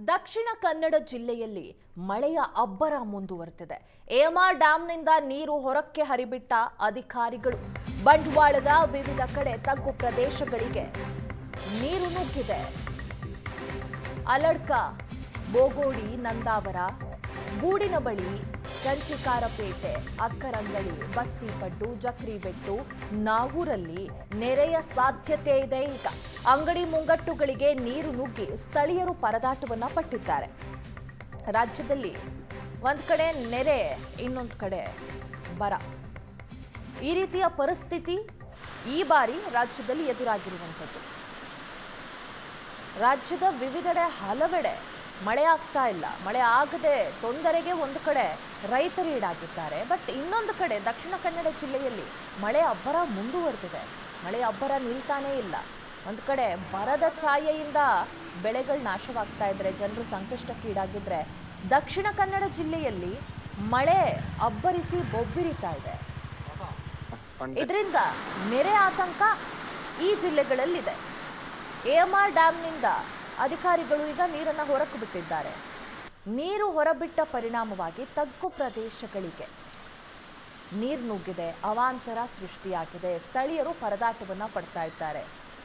ದಕ್ಷಿಣ ಕನ್ನಡ ಜಿಲ್ಲೆಯಲ್ಲಿ ಮಳೆಯ ಅಬ್ಬರ ಮುಂದುವರೆದಿದೆ. ಏಮಾರ್ ಡ್ಯಾಂನಿಂದ ನೀರು ಹೊರಕ್ಕೆ ಹರಿಬಿಟ್ಟ ಅಧಿಕಾರಿಗಳು. ಬಂಟ್ವಾಳದ ವಿವಿಧ ಕಡೆ ತಗ್ಗು ಪ್ರದೇಶಗಳಿಗೆ ನೀರು ನುಗ್ಗಿದೆ. ಅಲಡ್ಕ, ಬೋಗೋಡಿ, ನಂದಾವರ, ಗೂಡಿನ ಬಳಿ, ಕಂಚಿಕಾರಪೇಟೆ, ಅಕ್ಕರಂಗಳಿ, ಬಸ್ತಿಪಡ್ಡು, ಜಕ್ರಿಬೆಟ್ಟು, ನಾವೂರಲ್ಲಿ ನೆರೆಯ ಸಾಧ್ಯತೆ ಇದೆ. ಈಗ ಅಂಗಡಿ ಮುಂಗಟ್ಟುಗಳಿಗೆ ನೀರು ನುಗ್ಗಿ ಸ್ಥಳೀಯರು ಪರದಾಟವನ್ನ ಪಟ್ಟಿದ್ದಾರೆ. ರಾಜ್ಯದಲ್ಲಿ ಒಂದ್ ಕಡೆ ನೆರೆ, ಇನ್ನೊಂದು ಕಡೆ ಬರ. ಈ ರೀತಿಯ ಪರಿಸ್ಥಿತಿ ಈ ಬಾರಿ ರಾಜ್ಯದಲ್ಲಿ ಎದುರಾಗಿರುವಂಥದ್ದು. ರಾಜ್ಯದ ವಿವಿಧೆಡೆ ಹಲವೆಡೆ ಮಳೆ ಆಗ್ತಾ ಇಲ್ಲ. ಮಳೆ ಆಗದೆ ತೊಂದರೆಗೆ ಒಂದು ಕಡೆ ರೈತರು ಈಡಾಗಿದ್ದಾರೆ. ಬಟ್ ಇನ್ನೊಂದು ಕಡೆ ದಕ್ಷಿಣ ಕನ್ನಡ ಜಿಲ್ಲೆಯಲ್ಲಿ ಮಳೆ ಅಬ್ಬರ ಮುಂದುವರೆದಿದೆ. ಮಳೆ ಅಬ್ಬರ ನಿಲ್ತಾನೇ ಇಲ್ಲ. ಒಂದು ಕಡೆ ಬರದ ಛಾಯೆಯಿಂದ ಬೆಳೆಗಳು ನಾಶವಾಗ್ತಾ ಇದ್ರೆ, ಜನರು ಸಂಕಷ್ಟಕ್ಕೀಡಾಗಿದ್ರೆ, ದಕ್ಷಿಣ ಕನ್ನಡ ಜಿಲ್ಲೆಯಲ್ಲಿ ಮಳೆ ಅಬ್ಬರಿಸಿ ಬೊಬ್ಬಿರಿತಾ ಇದೆ. ಇದರಿಂದ ನೆರೆ ಆತಂಕ ಈ ಜಿಲ್ಲೆಗಳಲ್ಲಿದೆ. ಏಮಾರ್ ಡ್ಯಾಂನಿಂದ ಅಧಿಕಾರಿಗಳು ಈಗ ನೀರನ್ನು ಹೊರಕ್ಕೆ ಬಿಟ್ಟಿದ್ದಾರೆ. ನೀರು ಹೊರಬಿಟ್ಟ ಪರಿಣಾಮವಾಗಿ ತಗ್ಗು ಪ್ರದೇಶಗಳಿಗೆ ನೀರು ನುಗ್ಗಿದೆ, ಅವಾಂತರ ಸೃಷ್ಟಿಯಾಗಿದೆ. ಸ್ಥಳೀಯರು ಪರದಾಟವನ್ನ ಪಡ್ತಾ ಇದ್ದಾರೆ.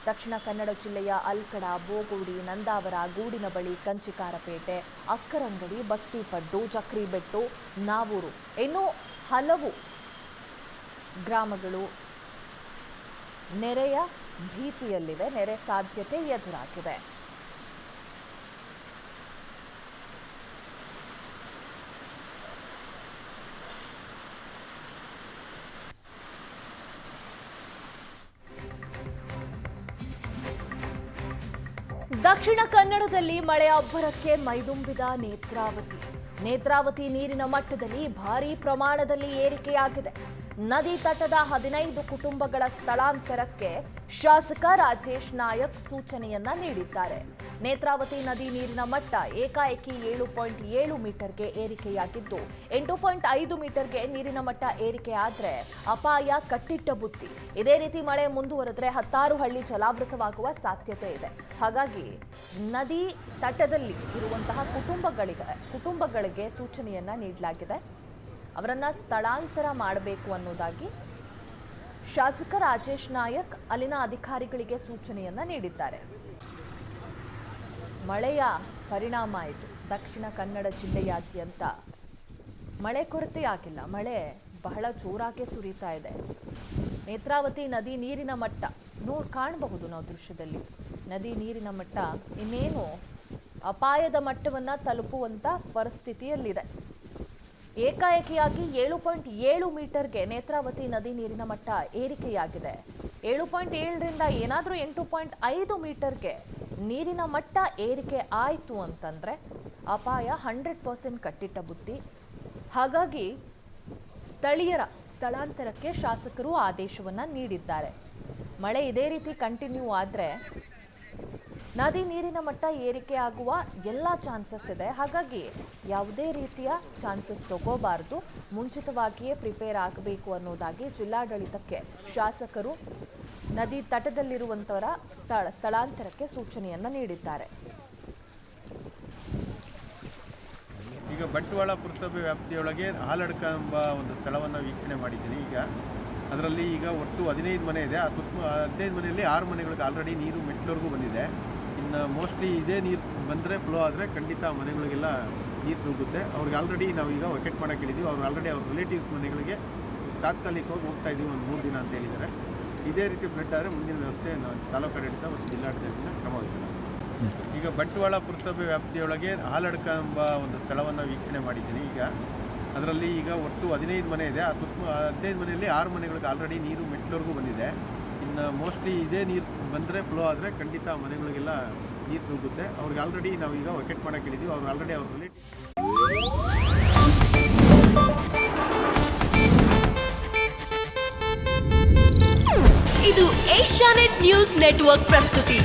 ದಕ್ಷಿಣ ಕನ್ನಡ ಜಿಲ್ಲೆಯ ಅಲ್ಕಡ, ಬೋಗೋಡಿ, ನಂದಾವರ, ಗೂಡಿನ ಬಳಿ, ಕಂಚಿಕಾರಪೇಟೆ, ಅಕ್ಕರಂಗಡಿ, ಬಸ್ತಿಪಡ್ಡು, ಜಕ್ರಿಬೆಟ್ಟು, ನಾವೂರು ಇನ್ನೂ ಹಲವು ಗ್ರಾಮಗಳು ನೆರೆಯ ಭೀತಿಯಲ್ಲಿವೆ. ನೆರೆ ಸಾಧ್ಯತೆ ಎದುರಾಗಿದೆ. ದಕ್ಷಿಣ ಕನ್ನಡದಲ್ಲಿ ಮಳೆ ಅಬ್ಬರಕ್ಕೆ ಮೈದುಂಬಿದ ನೇತ್ರಾವತಿ ನೀರಿನ ಮಟ್ಟದಲ್ಲಿ ಭಾರೀ ಪ್ರಮಾಣದಲ್ಲಿ ಏರಿಕೆಯಾಗಿದೆ. ನದಿ ತಟದ 15 ಕುಟುಂಬಗಳ ಸ್ಥಳಾಂತರಕ್ಕೆ ಶಾಸಕ ರಾಜೇಶ್ ನಾಯಕ್ ಸೂಚನೆಯನ್ನ ನೀಡಿದ್ದಾರೆ. ನೇತ್ರಾವತಿ ನದಿ ನೀರಿನ ಮಟ್ಟ ಏಕಾಏಕಿ 7.7 ಮೀಟರ್ಗೆ ಏರಿಕೆಯಾಗಿದ್ದು, 8.5 ಮೀಟರ್ಗೆ ನೀರಿನ ಮಟ್ಟ ಏರಿಕೆ ಆದರೆ ಅಪಾಯ ಕಟ್ಟಿಟ್ಟ ಬುತ್ತಿ. ಇದೇ ರೀತಿ ಮಳೆ ಮುಂದುವರೆದ್ರೆ 10 ಹಳ್ಳಿ ಜಲಾವೃತವಾಗುವ ಸಾಧ್ಯತೆ ಇದೆ. ಹಾಗಾಗಿ ನದಿ ತಟದಲ್ಲಿ ಇರುವಂತಹ ಕುಟುಂಬಗಳಿಗೆ ಸೂಚನೆಯನ್ನ ನೀಡಲಾಗಿದೆ. ಅವರನ್ನ ಸ್ಥಳಾಂತರ ಮಾಡಬೇಕು ಅನ್ನೋದಾಗಿ ಶಾಸಕ ರಾಜೇಶ್ ನಾಯಕ್ ಅಲ್ಲಿನ ಅಧಿಕಾರಿಗಳಿಗೆ ಸೂಚನೆಯನ್ನ ನೀಡಿದ್ದಾರೆ. ಮಳೆಯ ಪರಿಣಾಮ ಇದು. ದಕ್ಷಿಣ ಕನ್ನಡ ಜಿಲ್ಲೆಯಾದ್ಯಂತ ಮಳೆ ಕೊರತೆಯಾಗಿಲ್ಲ. ಮಳೆ ಬಹಳ ಜೋರಾಗಿ ಸುರಿತಾ ಇದೆ. ನೇತ್ರಾವತಿ ನದಿ ನೀರಿನ ಮಟ್ಟ ಕಾಣಬಹುದು ನಾವು ದೃಶ್ಯದಲ್ಲಿ. ನದಿ ನೀರಿನ ಮಟ್ಟ ಇನ್ನೇನು ಅಪಾಯದ ಮಟ್ಟವನ್ನ ತಲುಪುವಂತ ಪರಿಸ್ಥಿತಿಯಲ್ಲಿದೆ. ಏಕಾಏಕಿಯಾಗಿ 7.7 ಮೀಟರ್ಗೆ ನೇತ್ರಾವತಿ ನದಿ ನೀರಿನ ಮಟ್ಟ ಏರಿಕೆಯಾಗಿದೆ. 7.7ರಿಂದ ಏನಾದರೂ 8.5 ಮೀಟರ್ಗೆ ನೀರಿನ ಮಟ್ಟ ಏರಿಕೆ ಆಯಿತು ಅಂತಂದ್ರೆ ಅಪಾಯ 100% ಕಟ್ಟಿಟ್ಟ ಬುತ್ತಿ. ಹಾಗಾಗಿ ಸ್ಥಳೀಯರ ಸ್ಥಳಾಂತರಕ್ಕೆ ಶಾಸಕರು ಆದೇಶವನ್ನ ನೀಡಿದ್ದಾರೆ. ಮಳೆ ಇದೇ ರೀತಿ ಕಂಟಿನ್ಯೂ ಆದರೆ ನದಿ ನೀರಿನ ಮಟ್ಟ ಏರಿಕೆ ಆಗುವ ಎಲ್ಲ ಚಾನ್ಸಸ್ ಇದೆ. ಹಾಗಾಗಿ ಯಾವುದೇ ರೀತಿಯ ಚಾನ್ಸಸ್ ತಗೋಬಾರದು, ಮುಂಚಿತವಾಗಿಯೇ ಪ್ರಿಪೇರ್ ಆಗಬೇಕು ಅನ್ನೋದಾಗಿ ಜಿಲ್ಲಾಡಳಿತಕ್ಕೆ ಶಾಸಕರು ನದಿ ತಟದಲ್ಲಿರುವಂತವರ ಸ್ಥಳಾಂತರಕ್ಕೆ ಸೂಚನೆಯನ್ನ ನೀಡಿದ್ದಾರೆ. ಈಗ ಬಂಟ್ವಾಳ ಪುರಸಭೆ ವ್ಯಾಪ್ತಿಯೊಳಗೆ ಆಲಡ್ಕ ಎಂಬ ಒಂದು ಸ್ಥಳವನ್ನು ವೀಕ್ಷಣೆ ಮಾಡಿದ್ದೀನಿ. ಈಗ ಅದರಲ್ಲಿ ಈಗ ಒಟ್ಟು 15 ಮನೆ ಇದೆ. ಆ 15 ಮನೆಯಲ್ಲಿ 6 ಮನೆಗಳಿಗೆ ಆಲ್ರೆಡಿ ನೀರು ಮೆಟ್ಲವರೆಗೂ ಬಂದಿದೆ. ಇನ್ನು ಮೋಸ್ಟ್ಲಿ ಇದೇ ನೀರು ಬಂದರೆ ಫ್ಲೋ ಆದರೆ ಖಂಡಿತ ಮನೆಗಳಿಗೆಲ್ಲ ನೀರು ನುಗ್ಗುತ್ತೆ. ಅವ್ರಿಗೆ ಆಲ್ರೆಡಿ ನಾವೀಗ ವಕೆಟ್ ಮಾಡೋಕೆ ಹೇಳಿದ್ದೀವಿ. ಅವ್ರು ಆಲ್ರೆಡಿ ಅವ್ರ ರಿಲೇಟಿವ್ಸ್ ಮನೆಗಳಿಗೆ ತಾತ್ಕಾಲಿಕವಾಗಿ ಹೋಗ್ತಾ ಇದ್ದೀವಿ, ಒಂದು 3 ದಿನ ಅಂತ ಹೇಳಿದ್ದಾರೆ. ಇದೇ ರೀತಿ ಬ್ಲಡ್ ಆದರೆ ಮುಂದಿನ ವ್ಯವಸ್ಥೆ ತಾಲೂಕು ಆಡಳಿತ ಮತ್ತು ಜಿಲ್ಲಾಡಳಿತದಿಂದ ಕ್ರಮ ವಹಿಸಲಾಗಿದೆ. ಈಗ ಬಂಟ್ವಾಳ ಪುರಸಭೆ ವ್ಯಾಪ್ತಿಯೊಳಗೆ ಆಲಡ್ಕ ಎಂಬ ಒಂದು ಸ್ಥಳವನ್ನು ವೀಕ್ಷಣೆ ಮಾಡಿದ್ದೀನಿ. ಈಗ ಅದರಲ್ಲಿ ಈಗ ಒಟ್ಟು 15 ಮನೆ ಇದೆ. ಆ 15 ಮನೆಯಲ್ಲಿ 6 ಮನೆಗಳಿಗೆ ಆಲ್ರೆಡಿ ನೀರು ಮೆಟ್ಲವರೆಗೂ ಬಂದಿದೆ. ಇನ್ನು ಮೋಸ್ಟ್ಲಿ ಇದೇ ನೀರು ಬಂದರೆ ಫ್ಲೋ ಆದರೆ ಖಂಡಿತ ಮನೆಗಳಿಗೆಲ್ಲ ನೀರು ನುಗ್ಗುತ್ತೆ. ಅವ್ರಿಗೆ ಆಲ್ರೆಡಿ ನಾವೀಗ ವಕೆಟ್ ಮಾಡೋಕೆ ಹೇಳಿದ್ದೀವಿ. ಅವ್ರು ಆಲ್ರೆಡಿ ಅವ್ರ ರಿಲೇಟಿವ್. ಇದು ಏಷ್ಯಾನೆಟ್ ನ್ಯೂಸ್ ನೆಟ್ವರ್ಕ್ ಪ್ರಸ್ತುತಿ.